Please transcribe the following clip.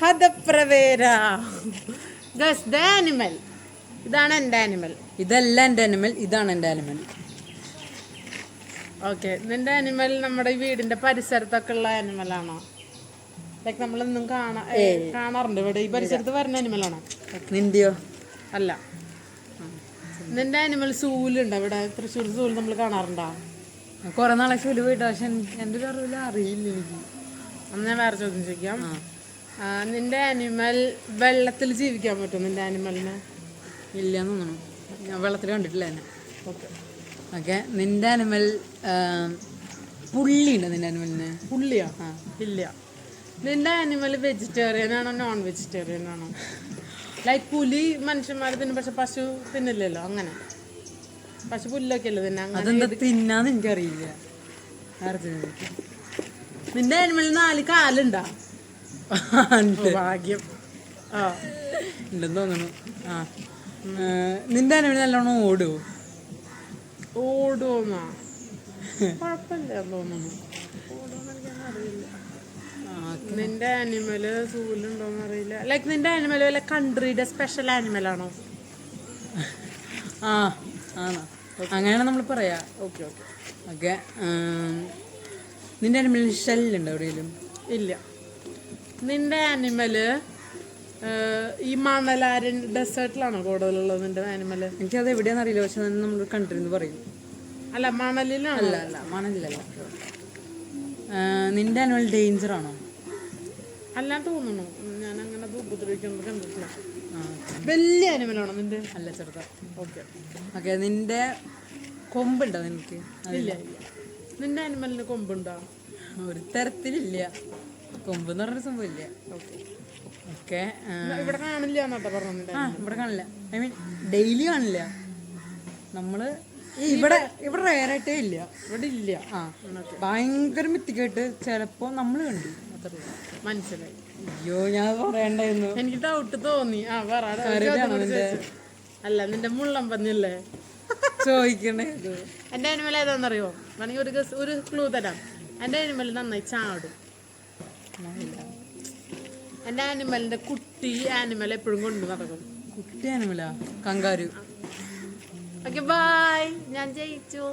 ഹതപ്രവേര. Animal ഇതാണ് എൻ്റെ animal. ഇതല്ല എൻ്റെ ആനിമൽ, ഇതാണ് എൻ്റെ ആനിമൽ. ഓക്കെ, നിന്റെ ആനിമൽ നമ്മുടെ ഈ വീടിന്റെ പരിസരത്തൊക്കെ ഉള്ള ആനിമലാണോ? ലൈക്ക് നമ്മളൊന്നും കാണാറുണ്ട് ഇവിടെ ഈ പരിസരത്ത് വരുന്ന ആനിമലാണോ? നിന്റെയോ? അല്ല. നിന്റെ ആനിമൽ സൂലുണ്ടോ ഇവിടെ? തൃശ്ശൂർ സൂല് നമ്മൾ കാണാറുണ്ടോ? കുറെ നാളെ സൂല് പോയിട്ട്, പക്ഷെ എൻ്റെ ഒരു അറിവില്ല, അറിയില്ല എനിക്ക്. അന്ന് ഞാൻ വേറെ ചോദ്യം ചോദിക്കാം. നിന്റെ ആനിമൽ വെള്ളത്തിൽ ജീവിക്കാൻ പറ്റും? നിന്റെ ആനിമലിന് ഇല്ലയെന്ന് തോന്നുന്നു, ഞാൻ വെള്ളത്തിൽ കണ്ടിട്ടില്ല എന്നെ. ഓക്കെ ഓക്കെ, നിന്റെ ആനിമൽ പുള്ളിയുണ്ടോ? നിന്റെ ആനിമലിന് പുള്ളിയോ? ഇല്ല. നിന്റെ ആനിമൽ വെജിറ്റേറിയൻ ആണോ നോൺ വെജിറ്റേറിയൻ ആണോ? ലൈക്ക് പുലി മനുഷ്യന്മാർ തിന്നും, പക്ഷെ പശു തിന്നില്ലല്ലോ. അങ്ങനെ പശു പുല്ലൊക്കെ അല്ലേ തിന്നെ. അതെന്താ തിന്നാന്ന് എനിക്കറിയില്ല. നിന്റെ ആനിമൽ 4 കാലുണ്ടാ? ഭാഗ്യം. ഉണ്ടെന്ന് തോന്നുന്നു. നിന്റെ ആനിമൽ നല്ലോണം ഓടുവോ? ഓടുവോന്നാ? കുഴപ്പമില്ല തോന്നുന്നു. ഓടുമെന്ന് എനിക്കറിയില്ല. നിന്റെ ആനിമല് സൂലുണ്ടോന്ന് അറിയില്ല. ലൈക്ക് നിന്റെ ആനിമൽ വല്ല കൺട്രിയുടെ സ്പെഷ്യൽ ആനിമൽ ആണോ? ആണോ? അങ്ങനെയാണ് നമ്മൾ പറയാ. Okay okay okay. നിന്റെ ആനിമൽ ഷെല്ലുണ്ടോ എവിടെയെങ്കിലും? ഇല്ല. നിന്റെ ആനിമല് ഈ മണലാരൻ ഡെസേർട്ടിലാണോ കൂടുതലുള്ളത് നിന്റെ ആനിമല്? എനിക്കത് എവിടെയാണെന്ന് അറിയില്ല, പക്ഷെ നമ്മൾ കൺട്രി എന്ന് പറയും. അല്ല, മണലിലാണോ? അല്ല, മണലിലല്ല. നിന്റെ ആനിമൽ ഡേഞ്ചർ ആണോ? അല്ല തോന്നുന്നു, ഞാൻ അങ്ങനെ ഉപദ്രവിക്കുന്നത് കണ്ടിട്ടില്ല. വലിയ ആനിമലാണോ നിന്റെ? അല്ല, ചെറുതാ. Okay okay. നിന്റെ കൊമ്പുണ്ടോ നിനക്ക്? ഇല്ല. നിന്റെ ആനിമലിന് കൊമ്പുണ്ടോ? ഒരു തരത്തിലില്ല. കൊമ്പ് എന്ന് പറഞ്ഞൊരു സംഭവം ഇല്ല. Okay okay. ഇവിടെ കാണില്ല എന്നോട്ടാ പറഞ്ഞത്. ഇവിടെ കാണില്ല, ഐ മീൻ ഡെയിലി കാണില്ല. നമ്മള് ഇവിടെ റയറായിട്ടേ ഇല്ല. ഇവിടെ ഇല്ല. ഭയങ്കര മിത്തിക്കായിട്ട് ചിലപ്പോ നമ്മള് കണ്ടു. മനസ്സിലായി. അയ്യോ, ഞാൻ പറയണ്ടായിരുന്നു. എനിക്ക് ഡൗട്ട് തോന്നി. അല്ല, നിന്റെ മുള്ളം പന്നിയല്ലേ ചോദിക്കണേ? എന്റെ ആനിമൽ ഏതാണെന്നറിയോ? വേണമെങ്കിൽ ഒരു ക്ലൂ തരാം. എന്റെ ആനിമൽ നന്നായി ചാടും. എന്റെ ആനിമലിന്റെ കുട്ടി ആനിമൽ എപ്പോഴും കൊണ്ടു നടക്കും. കുട്ടി ആനിമലാ? കങ്കാരു. Okay, by. ഞാൻ ജയിച്ചു.